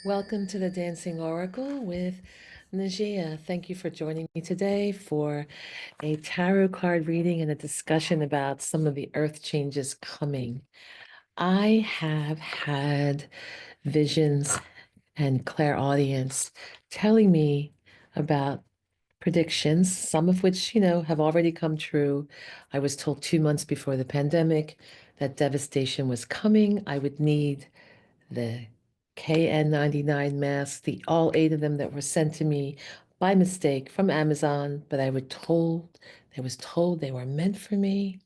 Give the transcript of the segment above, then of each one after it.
Welcome to the Dancing Oracle with Najia. Thank you for joining me today for a tarot card reading and a discussion about some of the earth changes coming. I have had visions and clairaudience telling me about predictions, some of which, have already come true. I was told 2 months before the pandemic that devastation was coming. I would need the KN99 masks, all eight of them that were sent to me by mistake from Amazon, but I was told they were meant for me.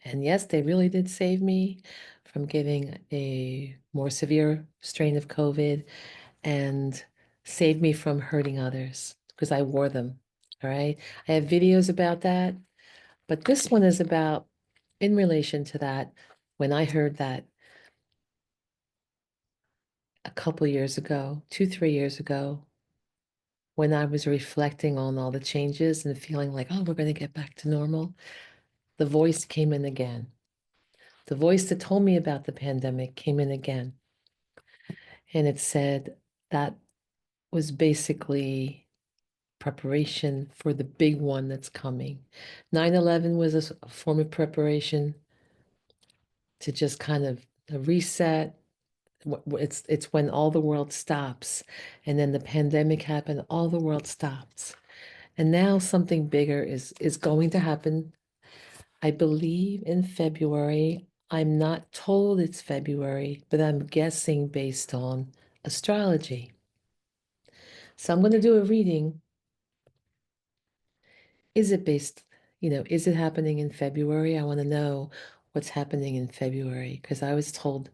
And yes, they really did save me from getting a more severe strain of COVID and saved me from hurting others because I wore them. All right. I have videos about that, but this one is about in relation to that. When I heard that a couple years ago, 2, 3 years ago, when I was reflecting on all the changes and feeling like, oh, we're going to get back to normal, the voice came in again. The voice that told me about the pandemic came in again. And it said that was basically preparation for the big one that's coming. 9/11 was a form of preparation to just kind of a reset. It's when all the world stops, and then the pandemic happened, all the world stops. And now something bigger is going to happen. I believe in February. I'm not told it's February, but I'm guessing based on astrology. So I'm going to do a reading. Is it based, is it happening in February? I want to know what's happening in February because I was told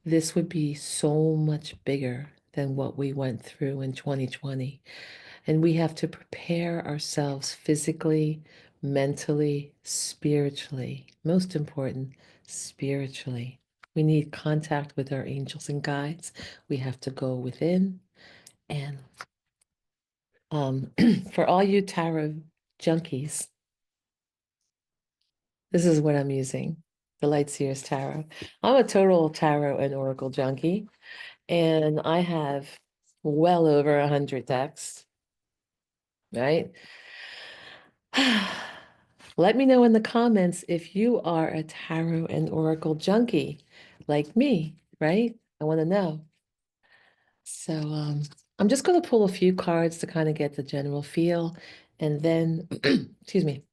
this would be so much bigger than what we went through in 2020. And we have to prepare ourselves physically, mentally, spiritually. Most important, spiritually. We need contact with our angels and guides. We have to go within. And for all you tarot junkies, this is what I'm using, the Light Seers Tarot. I'm a total tarot and oracle junkie, and I have well over 100 decks, right? Let me know in the comments if you are a tarot and oracle junkie like me, right? I want to know. So I'm just going to pull a few cards to kind of get the general feel. And then, excuse me,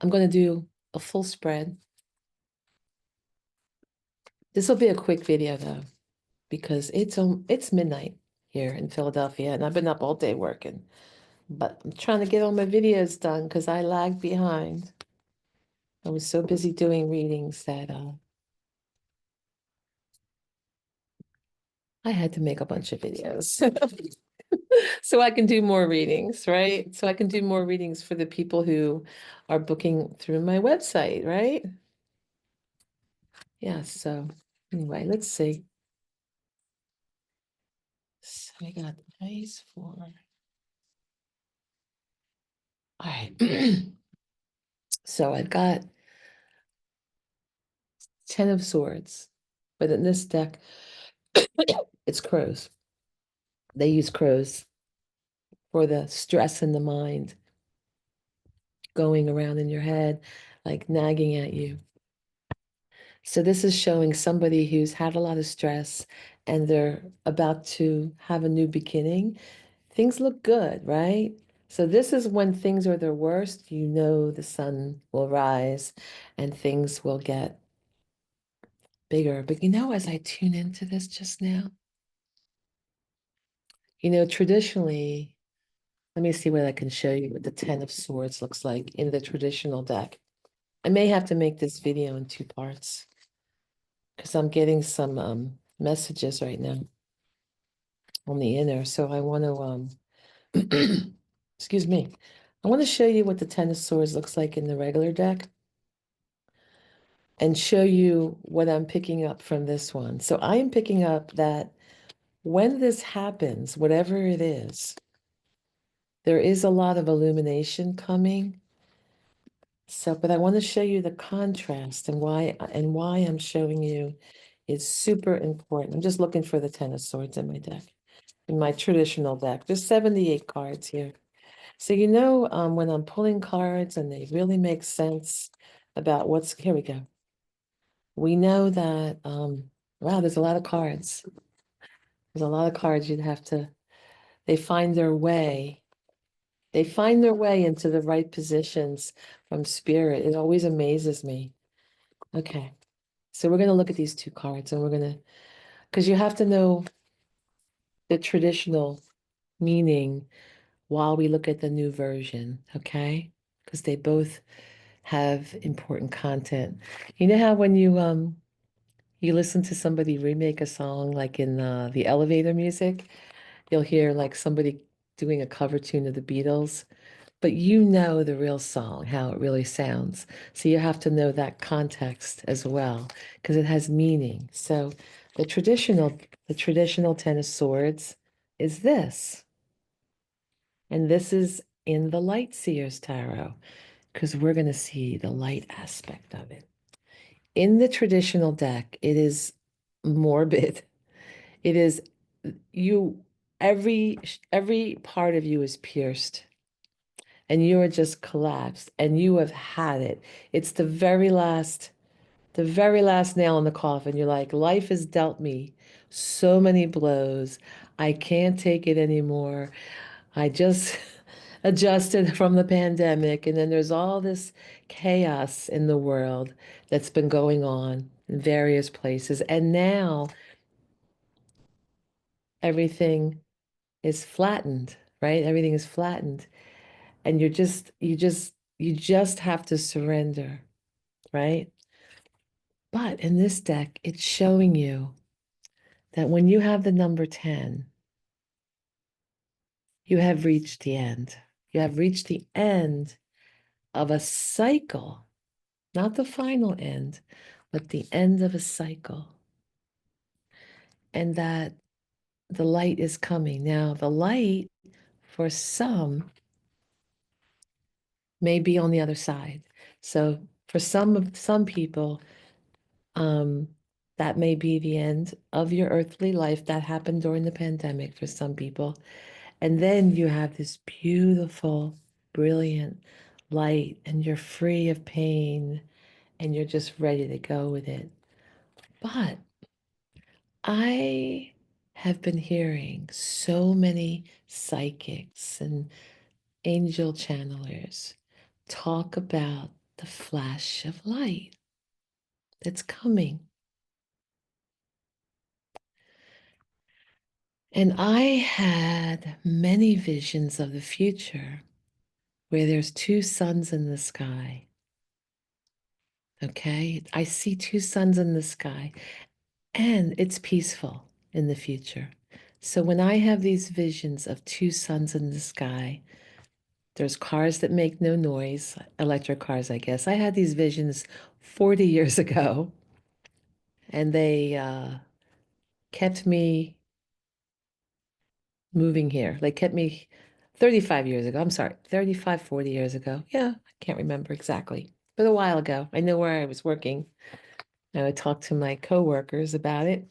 I'm going to do a full spread. This will be a quick video though, because it's midnight here in Philadelphia, and I've been up all day working. But I'm trying to get all my videos done because I lagged behind. I was so busy doing readings that I had to make a bunch of videos so I can do more readings, right? So I can do more readings for the people who are booking through my website, right? Yeah, so anyway, let's see. So I got nice for. All right. So I've got 10 of swords, but in this deck, it's crows. They use crows for the stress in the mind going around in your head, like nagging at you. So this is showing somebody who's had a lot of stress and they're about to have a new beginning. Things look good, right? So this is when things are their worst, the sun will rise and things will get bigger. But as I tune into this just now, traditionally, let me see what I can show you what the Ten of Swords looks like in the traditional deck. I may have to make this video in 2 parts because I'm getting some messages right now on the inner. So I want to, excuse me, I want to show you what the Ten of Swords looks like in the regular deck and show you what I'm picking up from this one. So I am picking up that when this happens, whatever it is, there is a lot of illumination coming. So, but I want to show you the contrast and why I'm showing you is super important. I'm just looking for the Ten of Swords in my deck. in my traditional deck. There's 78 cards here. So when I'm pulling cards and they really make sense about here we go. We know that, wow, there's a lot of cards. There's a lot of cards they find their way. They find their way into the right positions from spirit. It always amazes me. Okay. So we're going to look at these two cards and because you have to know the traditional meaning while we look at the new version, okay? Because they both have important content. You know how when you listen to somebody remake a song like in the elevator music, you'll hear like somebody doing a cover tune of the Beatles, but you know the real song, how it really sounds. So you have to know that context as well, because it has meaning. So the traditional, the traditional Ten of Swords is this, and this is in the Light Seers Tarot, because we're going to see the light aspect of it. In the traditional deck, it is morbid. It is you, every part of you is pierced and you are just collapsed and you have had it. It's the very last nail in the coffin. You're like, life has dealt me so many blows. I can't take it anymore. I just adjusted from the pandemic, and then there's all this chaos in the world that's been going on in various places. And now everything is flattened, right? Everything is flattened. And you just have to surrender, right? But in this deck, it's showing you that when you have the number 10, you have reached the end. You have reached the end of a cycle, not the final end, but the end of a cycle. And that the light is coming. Now, the light for some may be on the other side. So for some people, um, that may be the end of your earthly life. That happened during the pandemic for some people. And then you have this beautiful, brilliant light, and you're free of pain and you're just ready to go with it. But I have been hearing so many psychics and angel channelers talk about the flash of light that's coming. And I had many visions of the future where there's two suns in the sky. Okay, I see two suns in the sky, and it's peaceful in the future. So when I have these visions of two suns in the sky, there's cars that make no noise, electric cars, I guess. I had these visions 40 years ago, and they kept me moving here. They kept me 35 years ago. I'm sorry, 35, 40 years ago. Yeah, I can't remember exactly, but a while ago. I know where I was working. I would talk to my coworkers about it,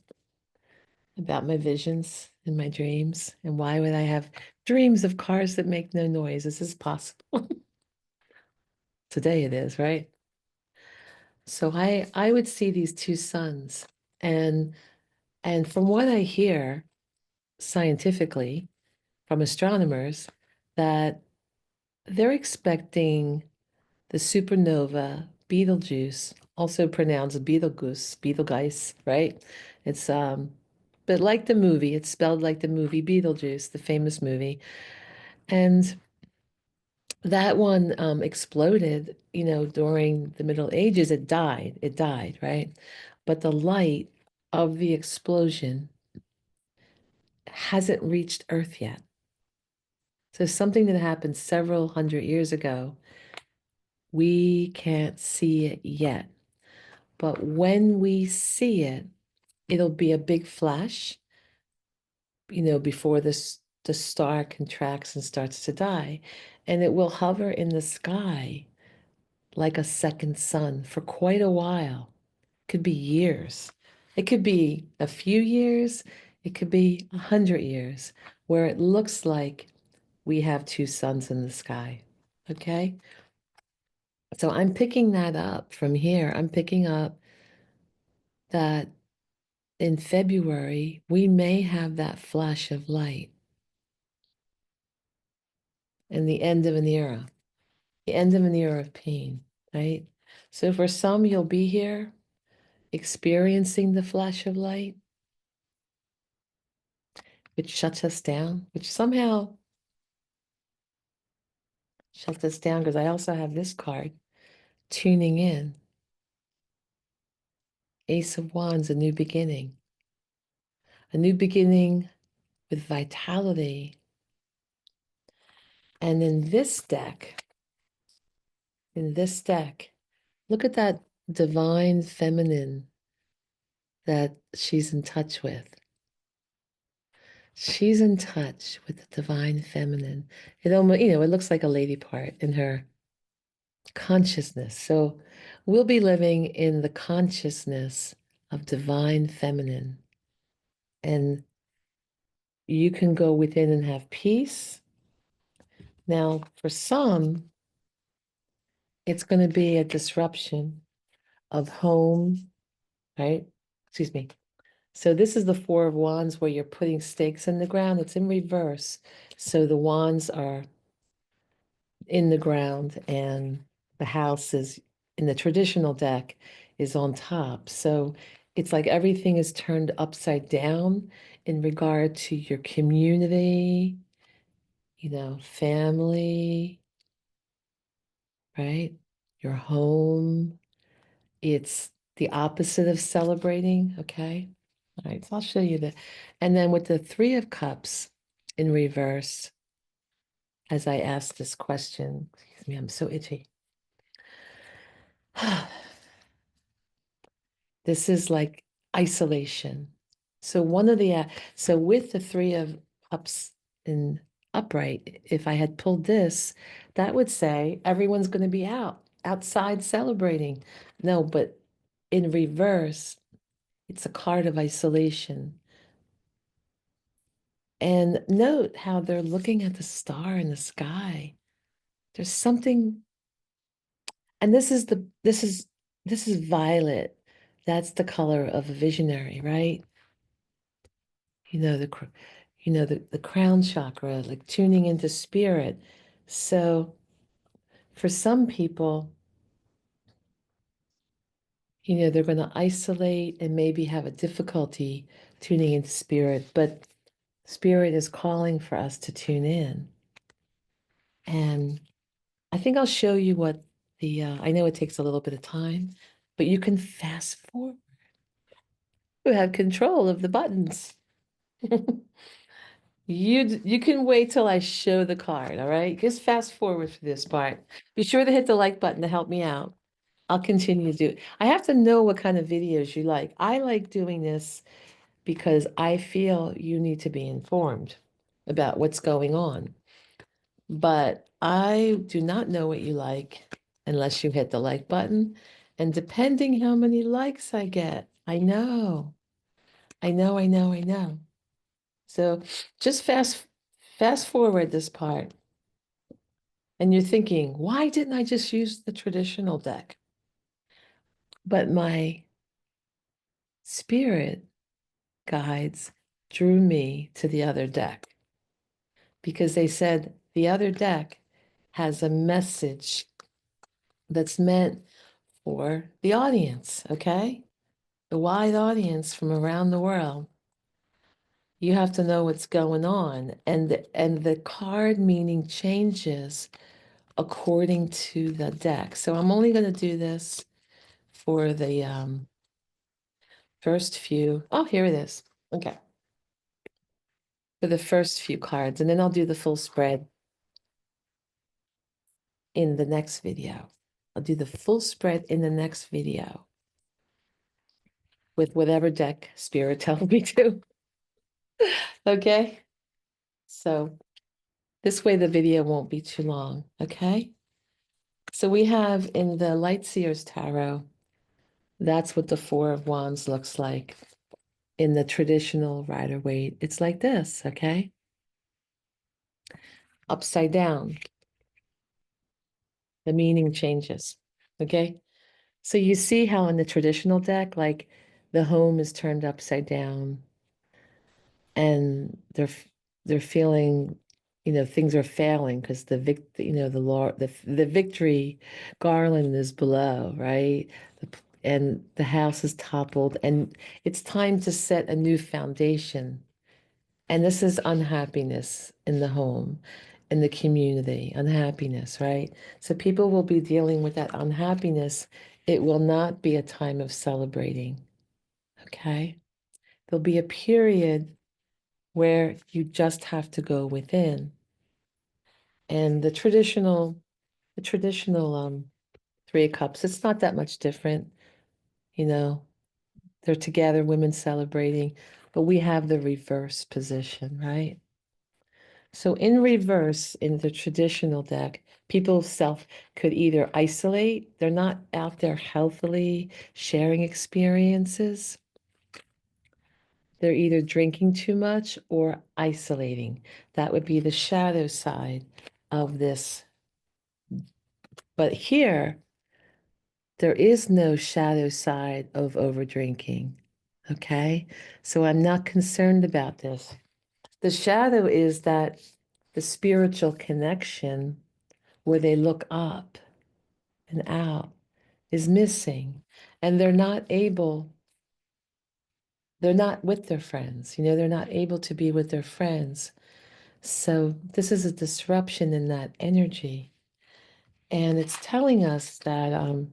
about my visions and my dreams, and why would I have dreams of cars that make no noise? Is this possible? Today it is, right? So I would see these two suns, and and from what I hear scientifically from astronomers, that they're expecting the supernova Betelgeuse, also pronounced Betelgeuse, right? It's but like the movie, it's spelled like the movie Beetlejuice, the famous movie. And that one exploded, during the Middle Ages. It died. It died, right? But the light of the explosion hasn't reached Earth yet. So something that happened several hundred years ago, we can't see it yet. But when we see it, it'll be a big flash, before the star contracts and starts to die. And it will hover in the sky like a second sun for quite a while. Could be years. It could be a few years. It could be 100 years where it looks like we have two suns in the sky. Okay? So I'm picking that up from here. I'm picking up that in February, we may have that flash of light and the end of an era, the end of an era of pain, right? So for some, you'll be here experiencing the flash of light, which shuts us down, which somehow shuts us down because I also have this card, tuning in. Ace of Wands, a new beginning. A new beginning with vitality. And in this deck, look at that divine feminine that she's in touch with. She's in touch with the divine feminine. It almost, it looks like a lady part in her consciousness. So we'll be living in the consciousness of divine feminine. And you can go within and have peace. Now, for some, it's going to be a disruption of home, right? Excuse me. So this is the Four of Wands where you're putting stakes in the ground. It's in reverse. So the wands are in the ground and the house is in the traditional deck is on top. So it's like everything is turned upside down in regard to your community, family, right? Your home. It's the opposite of celebrating, okay? All right, so I'll show you that. And then with the Three of Cups in reverse, as I ask this question, excuse me, I'm so itchy. This is like isolation. So so with the Three of Cups in upright, if I had pulled this, that would say everyone's going to be outside celebrating. No, but in reverse, it's a card of isolation. And note how they're looking at the star in the sky. There's something, and this is violet. That's the color of a visionary, right? The crown chakra, like tuning into spirit. So for some people, they're going to isolate and maybe have a difficulty tuning into spirit, but spirit is calling for us to tune in. And I think I'll show you what I know it takes a little bit of time, but you can fast forward. You have control of the buttons. You can wait till I show the card, all right? Just fast forward for this part. Be sure to hit the like button to help me out. I'll continue to do it. I have to know what kind of videos you like. I like doing this because I feel you need to be informed about what's going on. But I do not know what you like unless you hit the like button. And depending how many likes I get, I know. I know. So just fast forward this part. And you're thinking, why didn't I just use the traditional deck? But my spirit guides drew me to the other deck because they said the other deck has a message that's meant for the audience, okay? The wide audience from around the world. You have to know what's going on. And the card meaning changes according to the deck. So I'm only going to do this for the first few. Oh, here it is. Okay. For the first few cards, and then I'll do the full spread in the next video. I'll do the full spread in the next video with whatever deck Spirit tells me to. Okay? So this way the video won't be too long, okay? So we have in the Light Seers Tarot, that's what the Four of Wands looks like. in the traditional Rider-Waite, it's like this, okay? Upside down, the meaning changes, okay? So you see how in the traditional deck, like the home is turned upside down and they're feeling, things are failing because the victory garland is below, right? And the house is toppled and it's time to set a new foundation. And this is unhappiness in the home, in the community, unhappiness, right? So people will be dealing with that unhappiness. It will not be a time of celebrating, okay? There'll be a period where you just have to go within. And the traditional Three of Cups, it's not that much different, you know. They're together, women celebrating, but we have the reverse position, right? So in reverse, in the traditional deck, people self could either isolate, they're not out there healthily sharing experiences. They're either drinking too much or isolating. That would be the shadow side of this. But here, there is no shadow side of overdrinking. Okay? So I'm not concerned about this. The shadow is that the spiritual connection where they look up and out is missing. And they're not with their friends. They're not able to be with their friends. So this is a disruption in that energy. And it's telling us that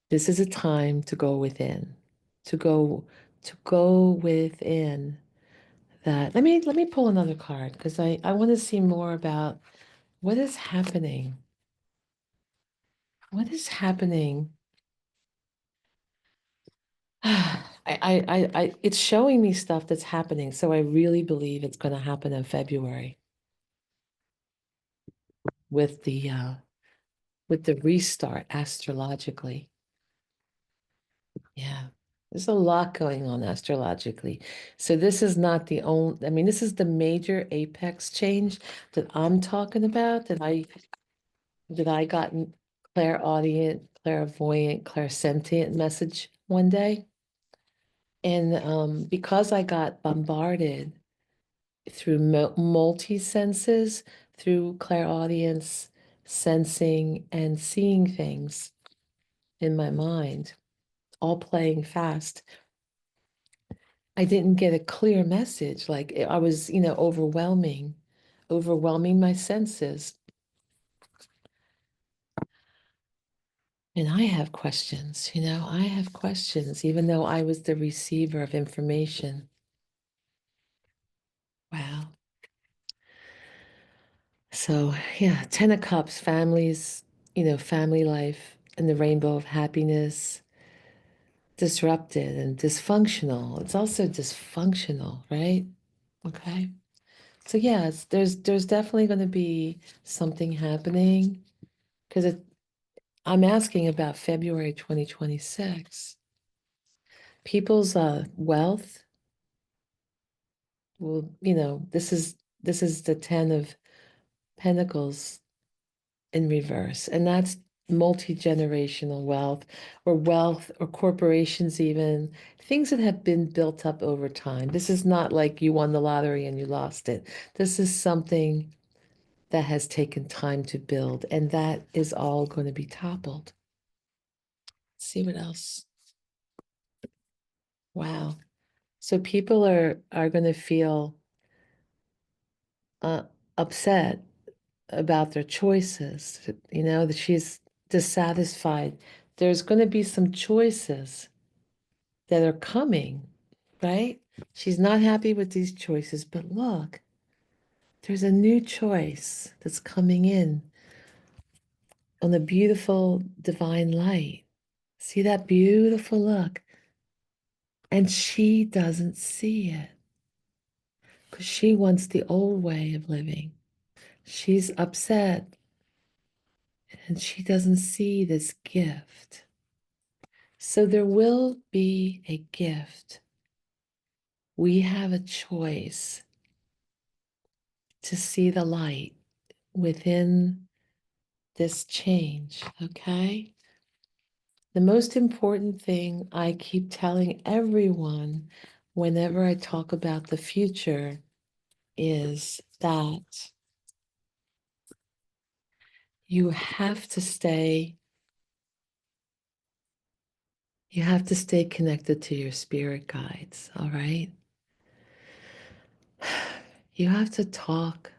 this is a time to go within, to go within that. Let me pull another card because I want to see more about what is happening. What is happening? It's showing me stuff that's happening. So I really believe it's going to happen in February with the restart astrologically. Yeah. There's a lot going on astrologically. So this is not the only, this is the major apex change that I'm talking about that I got clairaudient, clairvoyant, clairsentient message one day. And because I got bombarded through multi senses, through clairaudience, sensing, and seeing things in my mind, all playing fast, I didn't get a clear message. Like I was, overwhelming my senses. And I have questions, I have questions, even though I was the receiver of information. Wow. So, yeah, Ten of Cups, families, family life and the rainbow of happiness, disrupted and dysfunctional. It's also dysfunctional, right? Okay. So, yeah, there's definitely going to be something happening because I'm asking about February 2026. People's wealth will, this is the Ten of Pentacles in reverse, and that's multi-generational wealth or corporations, even things that have been built up over time. This is not like you won the lottery and you lost it. This is something that has taken time to build, and that is all going to be toppled. Let's see what else. Wow. So people are going to feel uh, upset about their choices, that she's dissatisfied. There's going to be some choices that are coming, right? She's not happy with these choices, but look, there's a new choice that's coming in on the beautiful divine light. See that beautiful look? And she doesn't see it because she wants the old way of living. She's upset and she doesn't see this gift. So there will be a gift we have a choice to see the light within this change, okay? The most important thing I keep telling everyone whenever I talk about the future is that you have to stay connected to your spirit guides, all right? You have to talk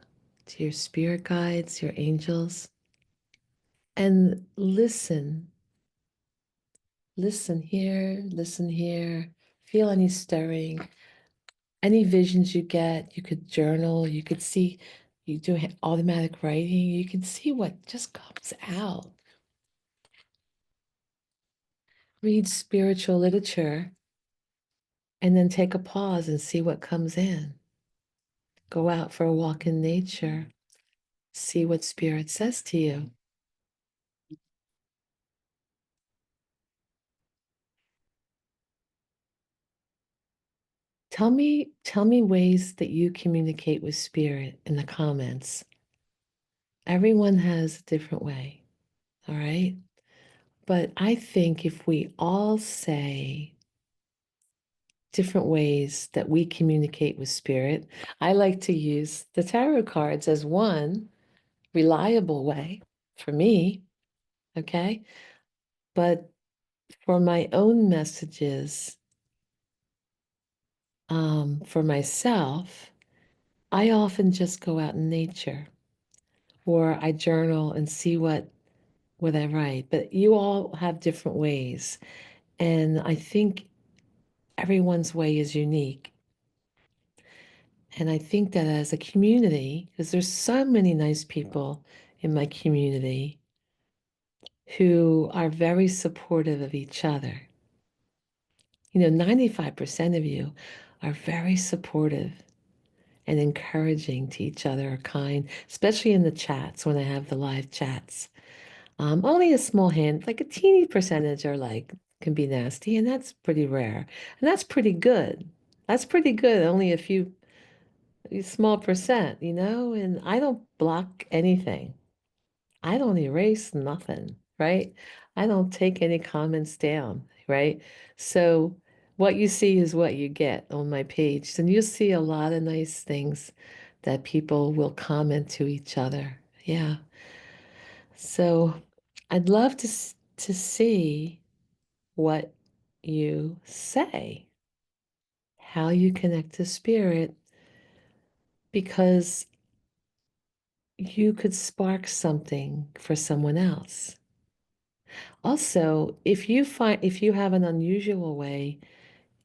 to your spirit guides, your angels, and listen. Listen here, feel any stirring, any visions you get. You could journal, you could see, you do automatic writing, you can see what just comes out. Read spiritual literature and then take a pause and see what comes in. Go out for a walk in nature, see what spirit says to you. Tell me ways that you communicate with spirit in the comments. Everyone has a different way, all right? But I think if we all say different ways that we communicate with spirit, I like to use the tarot cards as one reliable way for me, okay? But for my own messages, for myself, I often just go out in nature or I journal and see what I write. But you all have different ways. And I think everyone's way is unique. And I think that as a community, because there's so many nice people in my community who are very supportive of each other. 95% of you are very supportive and encouraging to each other, kind, especially in the chats when I have the live chats. Only a small hand, like a teeny percentage, are like can be nasty, and that's pretty rare, and that's pretty good. That's pretty good. Only a small percent, and I don't block anything. I don't erase nothing, right? I don't take any comments down, right? So what you see is what you get on my page. And you see a lot of nice things that people will comment to each other. Yeah. So I'd love to see what you say, how you connect to spirit, because you could spark something for someone else. Also, if you have an unusual way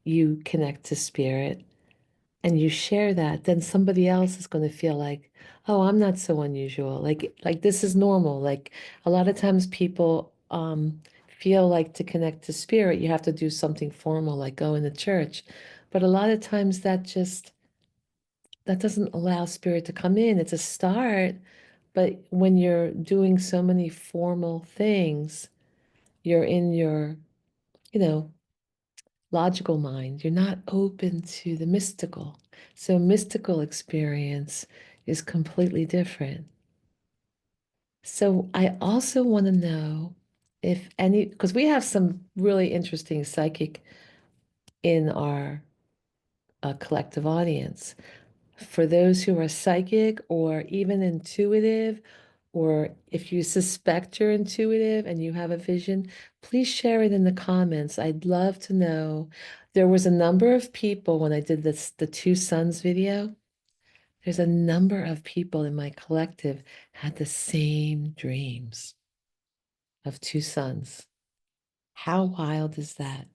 you connect to spirit and you share that, then somebody else is going to feel like, oh, I'm not so unusual. Like this is normal. Like a lot of times people feel like to connect to spirit, you have to do something formal, like go in the church. But a lot of times that doesn't allow spirit to come in. It's a start, but when you're doing so many formal things, you're in your, you know, logical mind. You're not open to the mystical. So mystical experience is completely different. So I also want to know if any, because we have some really interesting psychic in our collective audience. For those who are psychic or even intuitive, or if you suspect you're intuitive and you have a vision, please share it in the comments. I'd love to know. There was a number of people when I did the two sons video. There's a number of people in my collective had the same dreams of two sons. How wild is that?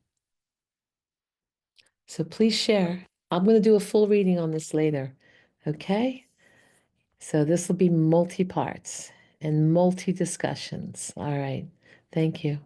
So please share. I'm going to do a full reading on this later. Okay? So this will be multi-parts and multi-discussions. All right. Thank you.